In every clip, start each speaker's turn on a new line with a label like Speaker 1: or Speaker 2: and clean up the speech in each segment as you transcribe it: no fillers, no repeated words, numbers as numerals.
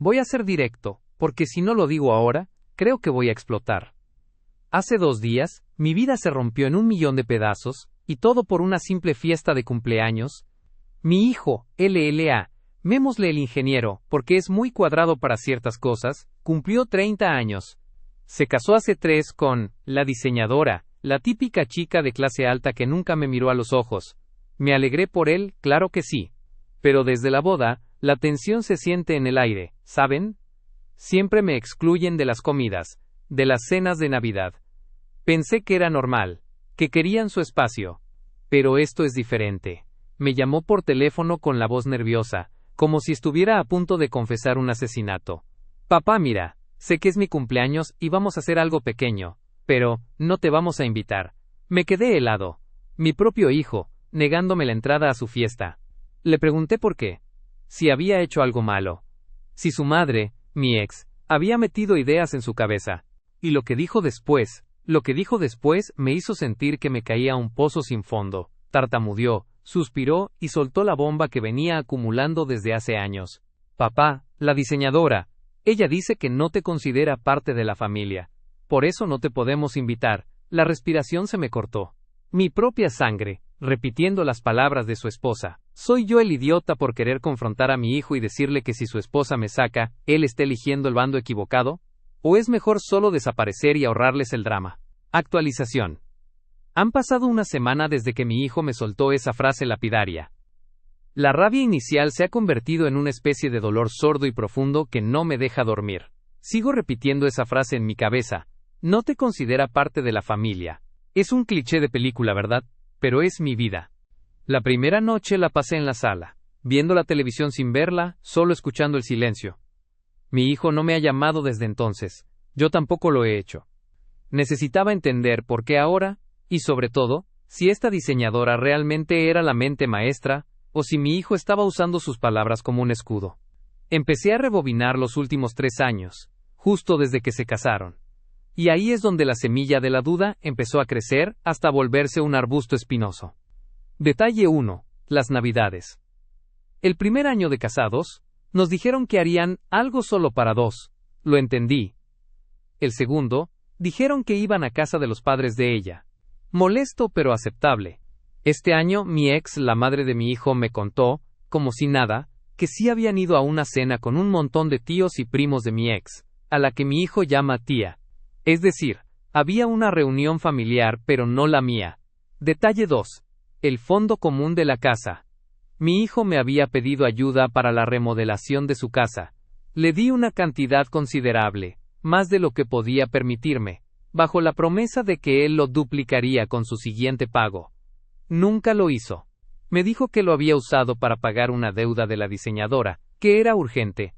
Speaker 1: Voy a ser directo, porque si no lo digo ahora, creo que voy a explotar. Hace 2 días, mi vida se rompió en 1.000.000 de pedazos, y todo por una simple fiesta de cumpleaños. Mi hijo, LLA, mémosle el ingeniero, porque es muy cuadrado para ciertas cosas, cumplió 30 años. Se casó hace 3 con la diseñadora, la típica chica de clase alta que nunca me miró a los ojos. ¿Me alegré por él? Claro que sí. Pero desde la boda, la tensión se siente en el aire, ¿saben? Siempre me excluyen de las comidas, de las cenas de Navidad. Pensé que era normal, que querían su espacio. Pero esto es diferente. Me llamó por teléfono con la voz nerviosa, como si estuviera a punto de confesar un asesinato. Papá, mira, sé que es mi cumpleaños y vamos a hacer algo pequeño, pero no te vamos a invitar. Me quedé helado. Mi propio hijo, negándome la entrada a su fiesta. Le pregunté por qué. Si había hecho algo malo. Si su madre, mi ex, había metido ideas en su cabeza. Y lo que dijo después me hizo sentir que me caía a un pozo sin fondo. Tartamudeó, suspiró y soltó la bomba que venía acumulando desde hace años. Papá, la diseñadora, ella dice que no te considera parte de la familia. Por eso no te podemos invitar. La respiración se me cortó. Mi propia sangre, repitiendo las palabras de su esposa. ¿Soy yo el idiota por querer confrontar a mi hijo y decirle que si su esposa me saca, él está eligiendo el bando equivocado? ¿O es mejor solo desaparecer y ahorrarles el drama? Actualización. Han pasado una semana desde que mi hijo me soltó esa frase lapidaria. La rabia inicial se ha convertido en una especie de dolor sordo y profundo que no me deja dormir. Sigo repitiendo esa frase en mi cabeza. No te considera parte de la familia. Es un cliché de película, ¿verdad? Pero es mi vida. La primera noche la pasé en la sala, viendo la televisión sin verla, solo escuchando el silencio. Mi hijo no me ha llamado desde entonces. Yo tampoco lo he hecho. Necesitaba entender por qué ahora, y sobre todo, si esta diseñadora realmente era la mente maestra, o si mi hijo estaba usando sus palabras como un escudo. Empecé a rebobinar los últimos 3 años, justo desde que se casaron. Y ahí es donde la semilla de la duda empezó a crecer hasta volverse un arbusto espinoso. Detalle 1. Las Navidades. El primer año de casados, nos dijeron que harían algo solo para 2. Lo entendí. El segundo, dijeron que iban a casa de los padres de ella. Molesto pero aceptable. Este año, mi ex, la madre de mi hijo, me contó, como si nada, que sí habían ido a una cena con un montón de tíos y primos de mi ex, a la que mi hijo llama tía. Es decir, había una reunión familiar pero no la mía. Detalle 2. El fondo común de la casa. Mi hijo me había pedido ayuda para la remodelación de su casa. Le di una cantidad considerable, más de lo que podía permitirme, bajo la promesa de que él lo duplicaría con su siguiente pago. Nunca lo hizo. Me dijo que lo había usado para pagar una deuda de la diseñadora, que era urgente.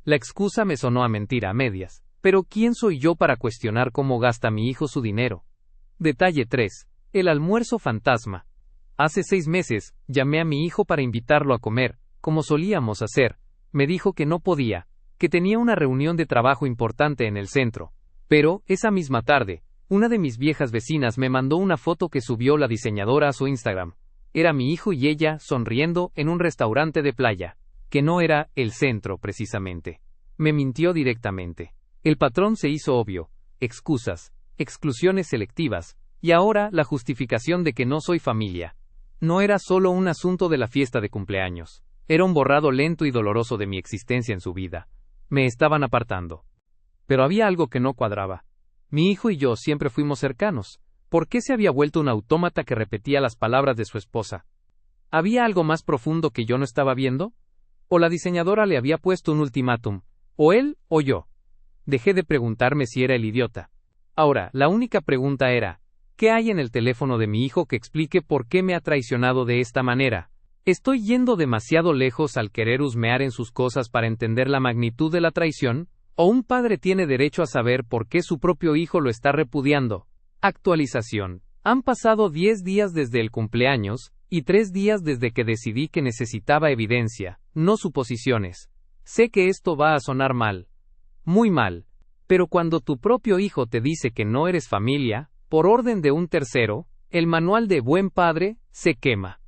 Speaker 1: La excusa me sonó a mentira a medias. Pero ¿quién soy yo para cuestionar cómo gasta mi hijo su dinero? Detalle 3. El almuerzo fantasma. Hace 6 meses, llamé a mi hijo para invitarlo a comer, como solíamos hacer. Me dijo que no podía, que tenía una reunión de trabajo importante en el centro. Pero, esa misma tarde, una de mis viejas vecinas me mandó una foto que subió la diseñadora a su Instagram. Era mi hijo y ella, sonriendo, en un restaurante de playa. Que no era el centro, precisamente. Me mintió directamente. El patrón se hizo obvio. Excusas, exclusiones selectivas, y ahora la justificación de que no soy familia. No era solo un asunto de la fiesta de cumpleaños. Era un borrado lento y doloroso de mi existencia en su vida. Me estaban apartando. Pero había algo que no cuadraba. Mi hijo y yo siempre fuimos cercanos. ¿Por qué se había vuelto un autómata que repetía las palabras de su esposa? ¿Había algo más profundo que yo no estaba viendo? ¿O la diseñadora le había puesto un ultimátum? ¿O él o yo? Dejé de preguntarme si era el idiota. Ahora, la única pregunta era, ¿qué hay en el teléfono de mi hijo que explique por qué me ha traicionado de esta manera? ¿Estoy yendo demasiado lejos al querer husmear en sus cosas para entender la magnitud de la traición? ¿O un padre tiene derecho a saber por qué su propio hijo lo está repudiando? Actualización. Han pasado 10 días desde el cumpleaños, y 3 días desde que decidí que necesitaba evidencia, no suposiciones. Sé que esto va a sonar mal. Muy mal. Pero cuando tu propio hijo te dice que no eres familia, por orden de un tercero, el manual de buen padre se quema.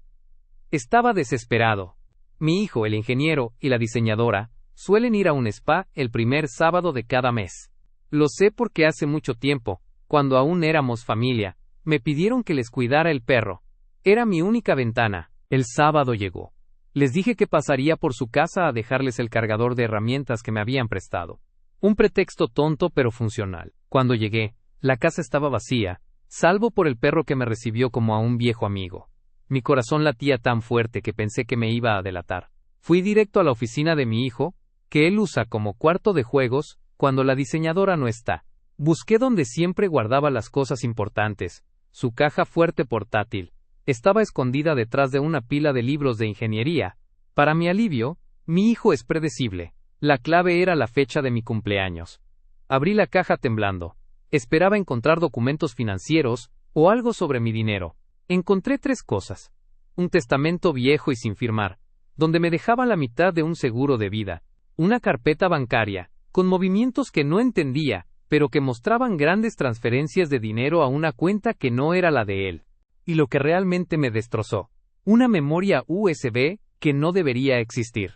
Speaker 1: Estaba desesperado. Mi hijo, el ingeniero, y la diseñadora, suelen ir a un spa el primer sábado de cada mes. Lo sé porque hace mucho tiempo, cuando aún éramos familia, me pidieron que les cuidara el perro. Era mi única ventana. El sábado llegó. Les dije que pasaría por su casa a dejarles el cargador de herramientas que me habían prestado. Un pretexto tonto pero funcional. Cuando llegué, la casa estaba vacía, salvo por el perro que me recibió como a un viejo amigo. Mi corazón latía tan fuerte que pensé que me iba a delatar. Fui directo a la oficina de mi hijo, que él usa como cuarto de juegos, cuando la diseñadora no está. Busqué donde siempre guardaba las cosas importantes. Su caja fuerte portátil estaba escondida detrás de una pila de libros de ingeniería. Para mi alivio, mi hijo es predecible. La clave era la fecha de mi cumpleaños. Abrí la caja temblando. Esperaba encontrar documentos financieros o algo sobre mi dinero. Encontré 3 cosas. Un testamento viejo y sin firmar, donde me dejaba la mitad de un seguro de vida. Una carpeta bancaria, con movimientos que no entendía, pero que mostraban grandes transferencias de dinero a una cuenta que no era la de él. Y lo que realmente me destrozó, una memoria USB que no debería existir.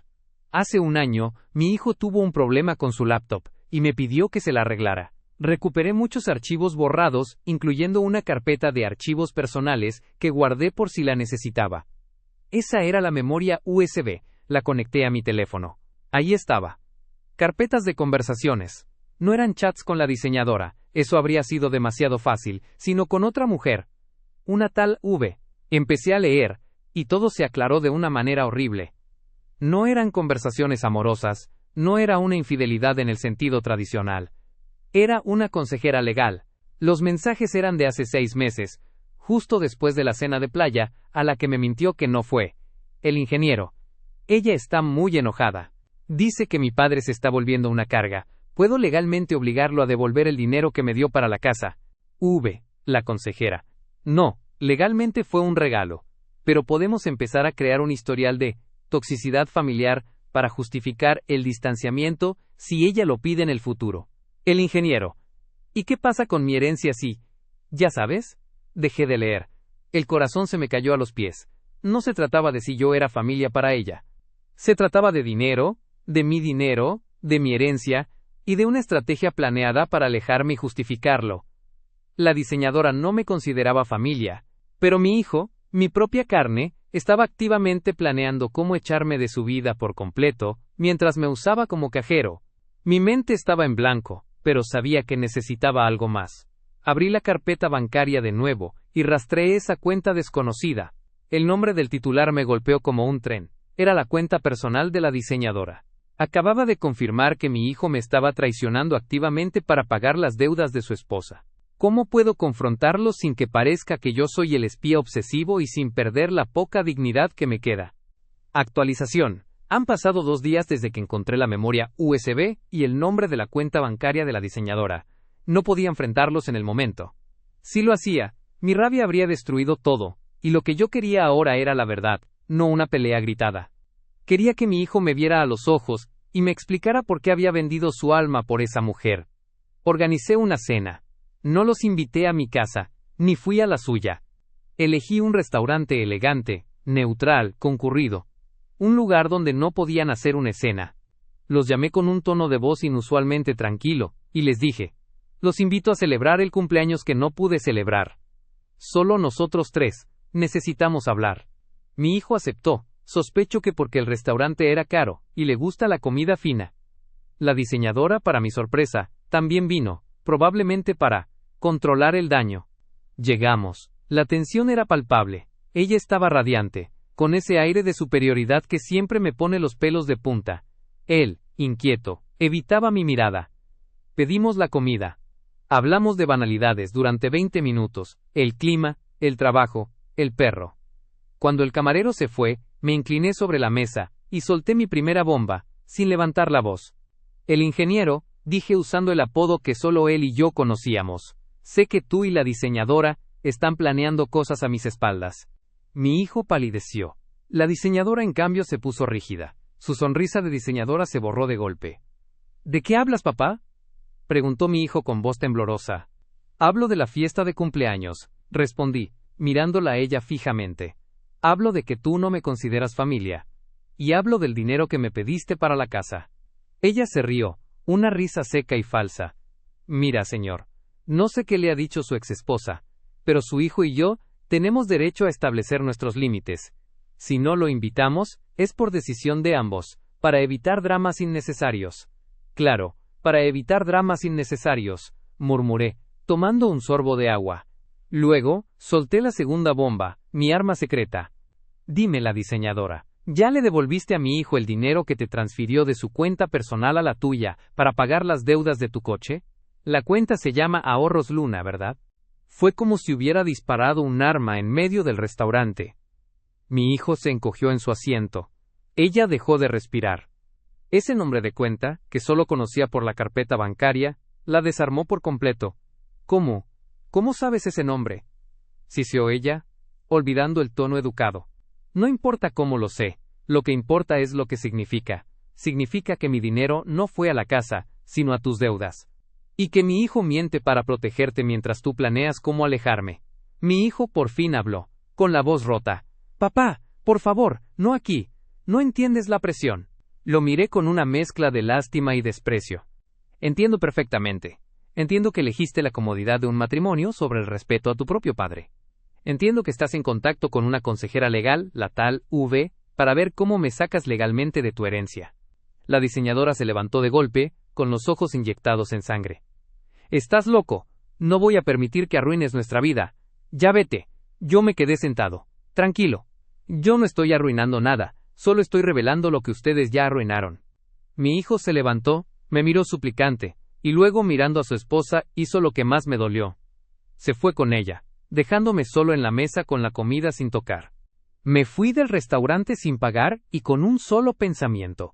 Speaker 1: Hace un año, mi hijo tuvo un problema con su laptop, y me pidió que se la arreglara. Recuperé muchos archivos borrados, incluyendo una carpeta de archivos personales que guardé por si la necesitaba. Esa era la memoria USB, la conecté a mi teléfono. Ahí estaba. Carpetas de conversaciones. No eran chats con la diseñadora, eso habría sido demasiado fácil, sino con otra mujer. Una tal V. Empecé a leer, y todo se aclaró de una manera horrible. No eran conversaciones amorosas, no era una infidelidad en el sentido tradicional. Era una consejera legal. Los mensajes eran de hace 6 meses, justo después de la cena de playa, a la que me mintió que no fue. El ingeniero. Ella está muy enojada. Dice que mi padre se está volviendo una carga. ¿Puedo legalmente obligarlo a devolver el dinero que me dio para la casa? V. La consejera. No, legalmente fue un regalo. Pero podemos empezar a crear un historial de toxicidad familiar para justificar el distanciamiento si ella lo pide en el futuro. El ingeniero. ¿Y qué pasa con mi herencia si? ¿Ya sabes? Dejé de leer. El corazón se me cayó a los pies. No se trataba de si yo era familia para ella. Se trataba de dinero, de mi herencia, y de una estrategia planeada para alejarme y justificarlo. La diseñadora no me consideraba familia, pero mi hijo, mi propia carne, estaba activamente planeando cómo echarme de su vida por completo, mientras me usaba como cajero. Mi mente estaba en blanco, pero sabía que necesitaba algo más. Abrí la carpeta bancaria de nuevo, y rastreé esa cuenta desconocida. El nombre del titular me golpeó como un tren. Era la cuenta personal de la diseñadora. Acababa de confirmar que mi hijo me estaba traicionando activamente para pagar las deudas de su esposa. ¿Cómo puedo confrontarlo sin que parezca que yo soy el espía obsesivo y sin perder la poca dignidad que me queda? Actualización. Han pasado 2 días desde que encontré la memoria USB y el nombre de la cuenta bancaria de la diseñadora. No podía enfrentarlos en el momento. Si lo hacía, mi rabia habría destruido todo, y lo que yo quería ahora era la verdad, no una pelea gritada. Quería que mi hijo me viera a los ojos y me explicara por qué había vendido su alma por esa mujer. Organicé una cena. No los invité a mi casa, ni fui a la suya. Elegí un restaurante elegante, neutral, concurrido. Un lugar donde no podían hacer una escena. Los llamé con un tono de voz inusualmente tranquilo, y les dije: los invito a celebrar el cumpleaños que no pude celebrar. Solo nosotros 3, necesitamos hablar. Mi hijo aceptó. Sospecho que porque el restaurante era caro, y le gusta la comida fina. La diseñadora, para mi sorpresa, también vino, probablemente para controlar el daño. Llegamos. La tensión era palpable. Ella estaba radiante, con ese aire de superioridad que siempre me pone los pelos de punta. Él, inquieto, evitaba mi mirada. Pedimos la comida. Hablamos de banalidades durante 20 minutos, el clima, el trabajo, el perro. Cuando el camarero se fue, me incliné sobre la mesa, y solté mi primera bomba, sin levantar la voz. El ingeniero, dije usando el apodo que solo él y yo conocíamos. Sé que tú y la diseñadora están planeando cosas a mis espaldas. Mi hijo palideció. La diseñadora en cambio se puso rígida. Su sonrisa de diseñadora se borró de golpe. ¿De qué hablas, papá?, preguntó mi hijo con voz temblorosa. Hablo de la fiesta de cumpleaños, respondí, mirándola a ella fijamente. Hablo de que tú no me consideras familia. Y hablo del dinero que me pediste para la casa. Ella se rió, una risa seca y falsa. Mira, señor, no sé qué le ha dicho su exesposa, pero su hijo y yo tenemos derecho a establecer nuestros límites. Si no lo invitamos, es por decisión de ambos, para evitar dramas innecesarios. Claro, para evitar dramas innecesarios, murmuré, tomando un sorbo de agua. Luego, solté la segunda bomba, mi arma secreta. Dime, la diseñadora, ¿ya le devolviste a mi hijo el dinero que te transfirió de su cuenta personal a la tuya para pagar las deudas de tu coche? La cuenta se llama Ahorros Luna, ¿verdad? Fue como si hubiera disparado un arma en medio del restaurante. Mi hijo se encogió en su asiento. Ella dejó de respirar. Ese nombre de cuenta, que solo conocía por la carpeta bancaria, la desarmó por completo. ¿Cómo? ¿Cómo sabes ese nombre? Siseó ella, olvidando el tono educado. No importa cómo lo sé, lo que importa es lo que significa. Significa que mi dinero no fue a la casa, sino a tus deudas. Y que mi hijo miente para protegerte mientras tú planeas cómo alejarme. Mi hijo por fin habló, con la voz rota. Papá, por favor, no aquí. No entiendes la presión. Lo miré con una mezcla de lástima y desprecio. Entiendo perfectamente. Entiendo que elegiste la comodidad de un matrimonio sobre el respeto a tu propio padre. Entiendo que estás en contacto con una consejera legal, la tal V, para ver cómo me sacas legalmente de tu herencia. La diseñadora se levantó de golpe, con los ojos inyectados en sangre. Estás loco. No voy a permitir que arruines nuestra vida. Ya vete. Yo me quedé sentado. Tranquilo. Yo no estoy arruinando nada, solo estoy revelando lo que ustedes ya arruinaron. Mi hijo se levantó, me miró suplicante, y luego mirando a su esposa hizo lo que más me dolió. Se fue con ella, dejándome solo en la mesa con la comida sin tocar. Me fui del restaurante sin pagar y con un solo pensamiento.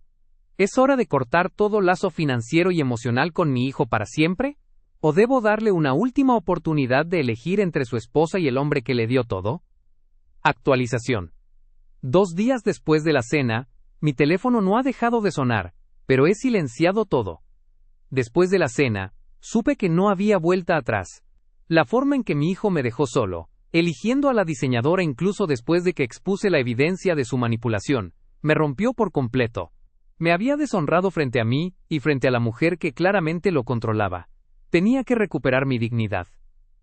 Speaker 1: ¿Es hora de cortar todo lazo financiero y emocional con mi hijo para siempre? ¿O debo darle una última oportunidad de elegir entre su esposa y el hombre que le dio todo? Actualización. 2 días después de la cena, mi teléfono no ha dejado de sonar, pero he silenciado todo. Después de la cena, supe que no había vuelta atrás. La forma en que mi hijo me dejó solo, eligiendo a la diseñadora incluso después de que expuse la evidencia de su manipulación, me rompió por completo. Me había deshonrado frente a mí y frente a la mujer que claramente lo controlaba. Tenía que recuperar mi dignidad.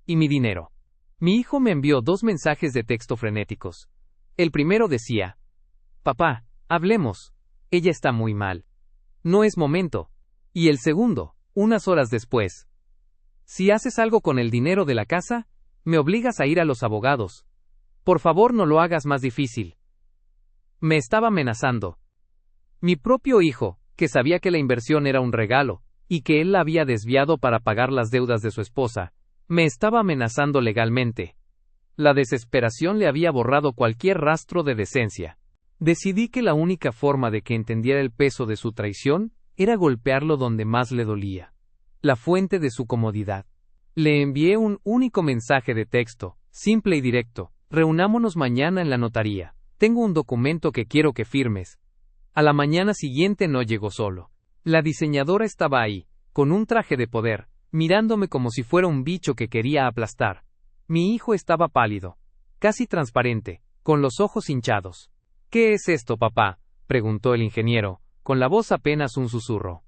Speaker 1: Y mi dinero. Mi hijo me envió 2 mensajes de texto frenéticos. El primero decía: Papá, hablemos. Ella está muy mal. No es momento. Y el segundo, unas horas después: si haces algo con el dinero de la casa, me obligas a ir a los abogados. Por favor, no lo hagas más difícil. Me estaba amenazando. Mi propio hijo, que sabía que la inversión era un regalo, y que él la había desviado para pagar las deudas de su esposa, me estaba amenazando legalmente. La desesperación le había borrado cualquier rastro de decencia. Decidí que la única forma de que entendiera el peso de su traición era golpearlo donde más le dolía. La fuente de su comodidad. Le envié un único mensaje de texto, simple y directo: reunámonos mañana en la notaría. Tengo un documento que quiero que firmes. A la mañana siguiente no llegó solo. La diseñadora estaba ahí, con un traje de poder, mirándome como si fuera un bicho que quería aplastar. Mi hijo estaba pálido, casi transparente, con los ojos hinchados. ¿Qué es esto, papá?, preguntó el ingeniero, con la voz apenas un susurro.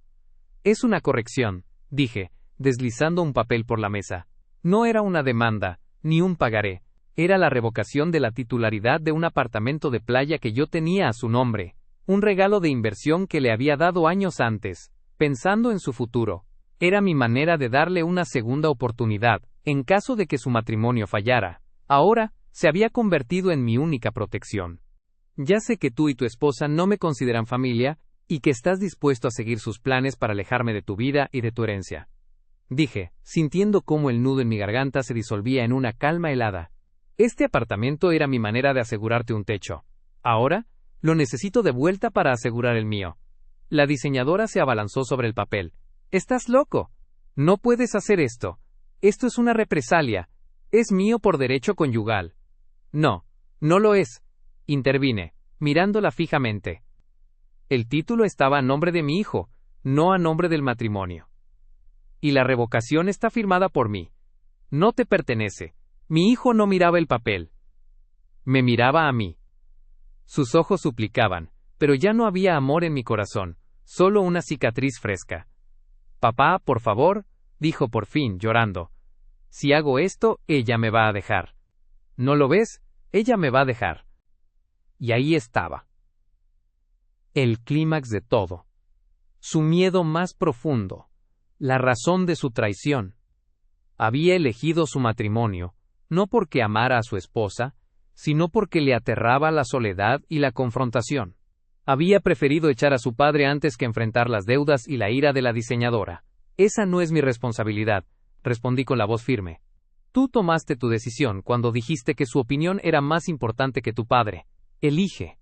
Speaker 1: Es una corrección, dije, deslizando un papel por la mesa. No era una demanda, ni un pagaré. Era la revocación de la titularidad de un apartamento de playa que yo tenía a su nombre. Un regalo de inversión que le había dado años antes, pensando en su futuro. Era mi manera de darle una segunda oportunidad, en caso de que su matrimonio fallara. Ahora, se había convertido en mi única protección. Ya sé que tú y tu esposa no me consideran familia, y que estás dispuesto a seguir sus planes para alejarme de tu vida y de tu herencia. Dije, sintiendo cómo el nudo en mi garganta se disolvía en una calma helada. Este apartamento era mi manera de asegurarte un techo. Ahora, lo necesito de vuelta para asegurar el mío. La diseñadora se abalanzó sobre el papel. «¡Estás loco! No puedes hacer esto. Esto es una represalia. Es mío por derecho conyugal». «No, no lo es», intervine, mirándola fijamente. El título estaba a nombre de mi hijo, no a nombre del matrimonio. Y la revocación está firmada por mí. No te pertenece. Mi hijo no miraba el papel. Me miraba a mí. Sus ojos suplicaban, pero ya no había amor en mi corazón, solo una cicatriz fresca. Papá, por favor, dijo por fin, llorando. Si hago esto, ella me va a dejar. ¿No lo ves? Ella me va a dejar. Y ahí estaba. El clímax de todo. Su miedo más profundo. La razón de su traición. Había elegido su matrimonio, no porque amara a su esposa, sino porque le aterraba la soledad y la confrontación. Había preferido echar a su padre antes que enfrentar las deudas y la ira de la diseñadora. Esa no es mi responsabilidad, respondí con la voz firme. Tú tomaste tu decisión cuando dijiste que su opinión era más importante que tu padre. Elige.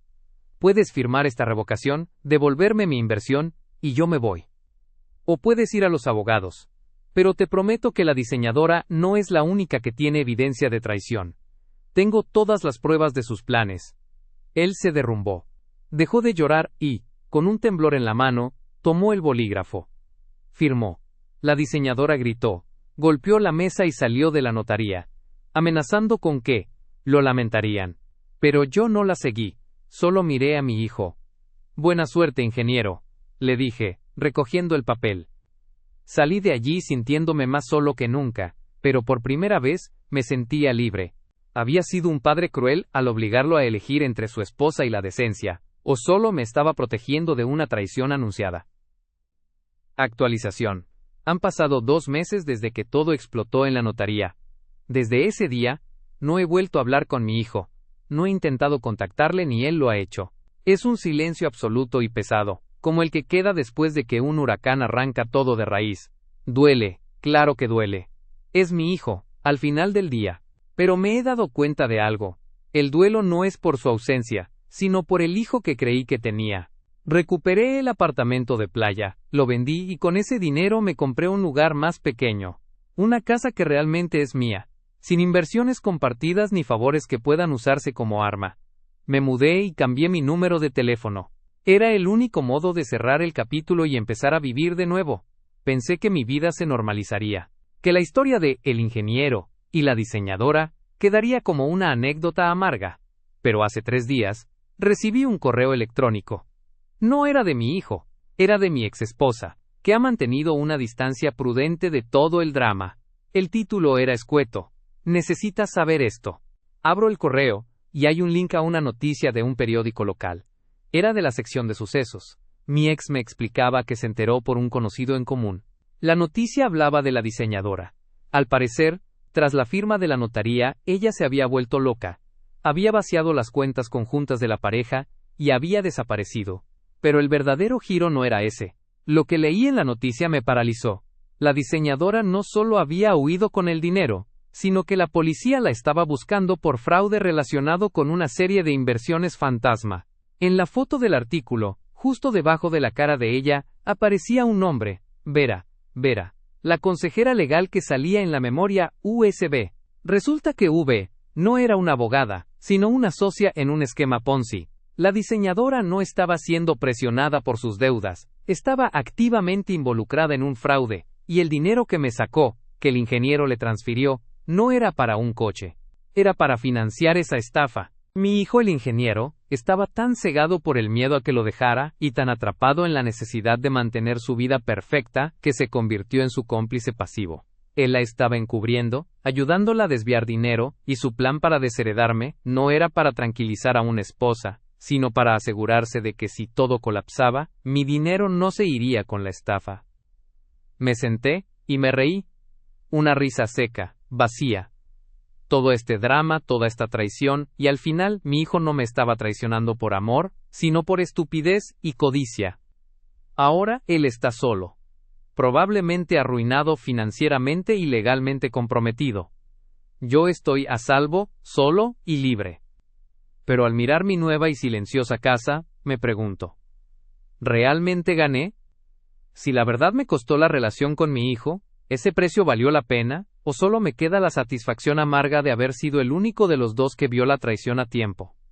Speaker 1: Puedes firmar esta revocación, devolverme mi inversión, y yo me voy. O puedes ir a los abogados. Pero te prometo que la diseñadora no es la única que tiene evidencia de traición. Tengo todas las pruebas de sus planes. Él se derrumbó. Dejó de llorar y, con un temblor en la mano, tomó el bolígrafo. Firmó. La diseñadora gritó, golpeó la mesa y salió de la notaría, amenazando con que lo lamentarían. Pero yo no la seguí, solo miré a mi hijo. Buena suerte, ingeniero, le dije, recogiendo el papel. Salí de allí sintiéndome más solo que nunca, pero por primera vez me sentía libre. ¿Había sido un padre cruel al obligarlo a elegir entre su esposa y la decencia, o solo me estaba protegiendo de una traición anunciada? Actualización. Han pasado 2 meses desde que todo explotó en la notaría. Desde ese día, no he vuelto a hablar con mi hijo. No he intentado contactarle ni él lo ha hecho. Es un silencio absoluto y pesado, como el que queda después de que un huracán arranca todo de raíz. Duele, claro que duele. Es mi hijo, al final del día. Pero me he dado cuenta de algo. El duelo no es por su ausencia, sino por el hijo que creí que tenía. Recuperé el apartamento de playa, lo vendí y con ese dinero me compré un lugar más pequeño. Una casa que realmente es mía, sin inversiones compartidas ni favores que puedan usarse como arma. Me mudé y cambié mi número de teléfono. Era el único modo de cerrar el capítulo y empezar a vivir de nuevo. Pensé que mi vida se normalizaría, que la historia de el ingeniero y la diseñadora quedaría como una anécdota amarga. Pero hace 3 días, recibí un correo electrónico. No era de mi hijo, era de mi exesposa, que ha mantenido una distancia prudente de todo el drama. El título era escueto. Necesitas saber esto. Abro el correo, y hay un link a una noticia de un periódico local. Era de la sección de sucesos. Mi ex me explicaba que se enteró por un conocido en común. La noticia hablaba de la diseñadora. Al parecer, tras la firma de la notaría, ella se había vuelto loca. Había vaciado las cuentas conjuntas de la pareja, y había desaparecido. Pero el verdadero giro no era ese. Lo que leí en la noticia me paralizó. La diseñadora no solo había huido con el dinero, sino que la policía la estaba buscando por fraude relacionado con una serie de inversiones fantasma. En la foto del artículo, justo debajo de la cara de ella, aparecía un nombre, Vera, la consejera legal que salía en la memoria USB. Resulta que V no era una abogada, sino una socia en un esquema Ponzi. La diseñadora no estaba siendo presionada por sus deudas, estaba activamente involucrada en un fraude, y el dinero que me sacó, que el ingeniero le transfirió, no era para un coche. Era para financiar esa estafa. Mi hijo el ingeniero, estaba tan cegado por el miedo a que lo dejara, y tan atrapado en la necesidad de mantener su vida perfecta, que se convirtió en su cómplice pasivo. Él la estaba encubriendo, ayudándola a desviar dinero, y su plan para desheredarme, no era para tranquilizar a una esposa, sino para asegurarse de que si todo colapsaba, mi dinero no se iría con la estafa. Me senté, y me reí. Una risa seca, vacía. Todo este drama, toda esta traición, y al final mi hijo no me estaba traicionando por amor, sino por estupidez y codicia. Ahora él está solo. Probablemente arruinado financieramente y legalmente comprometido. Yo estoy a salvo, solo y libre. Pero al mirar mi nueva y silenciosa casa, me pregunto, ¿realmente gané? Si la verdad me costó la relación con mi hijo, ¿ese precio valió la pena, o solo me queda la satisfacción amarga de haber sido el único de los dos que vio la traición a tiempo?